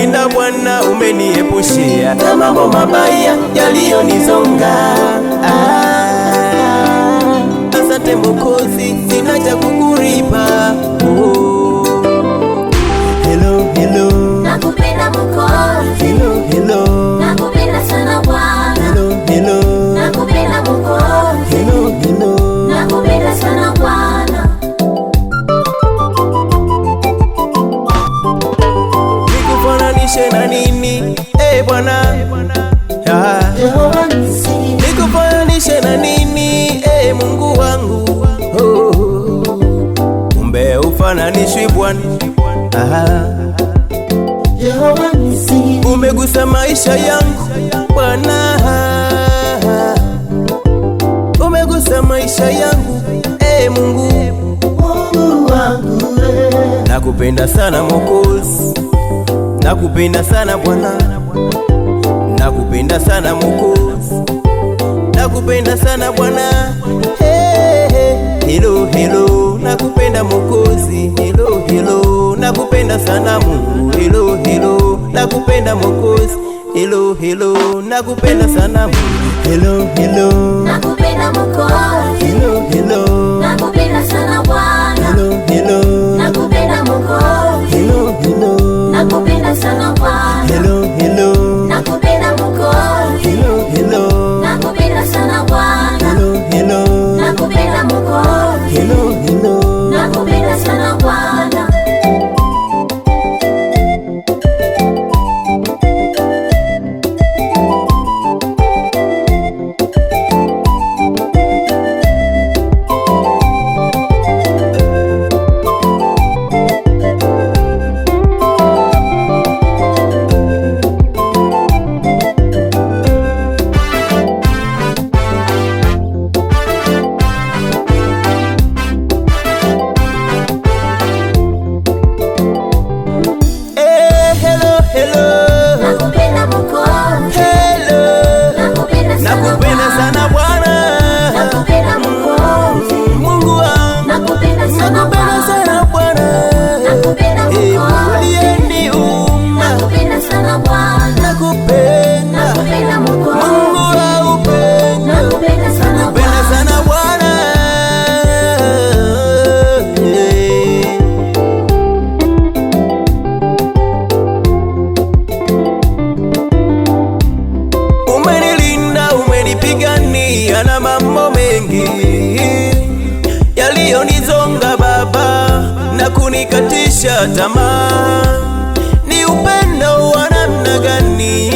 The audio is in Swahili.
umenilinda Bwana, umeniepushia na mambo mabaya yaliyonizonga. Asante Mwokozi, sina cha kukulipa. Hello, hello, nakupenda Mwokozi. hello, hello, Nakupenda sana Bwana. hello, hello, Nakupenda Mwokozi. hello, hello. Nakupenda sana Bwana. Nikufananishe na nini, Bwana? Nikufananishe na nini, Mungu wangu? Kumbe ufananishwi Bwana. Umegusa maisha yangu Bwana, umegusa maisha yangu Mungu wangu. Nakupenda sana Mwokozi, nakupenda sana Bwana, nakupenda sana Mwokozi, nakupenda sana Bwana. Hello, hello, nakupenda Mwokozi. Hello, hello, nakupenda sana Mungu. Hello, hello, nakupenda Mwokozi. Hello, hello, nakupenda sana Mungu. Hello, hello, Nakupenda Mwokozi. hello, hello, Nakupenda sana Bwana. hello, hello, Nakupenda Mwokozi. hello, hello, Nakupenda sana Bwana. hello, hello, Nakupenda Mwokozi. hello, hello, Nakupenda sana Bwana. hello, hello, Nakupenda Mwokozi. hello, hello. Nakupenda sana Bwana. Hello, hello, Nakupenda Mwokozi. hello. Nakupenda sana Nakupenda sana Bwana, Nakupenda Mwokozi. Mungu wangu. Nakupenda sana Nakupenda sana Bwana, Nakupenda Mwokozi. uliyeniumba. Nakupenda sana Bwana. Nakupenda Nakupenda Mwokozi. Mungu wa upendo. Nakupenda sana Nakupenda Bwana. sana Bwana. Umenilinda, umenipigania na mambo mengi yaliyonizonga Baba na kunikatisha tamaa. Ni upendo wa namna gani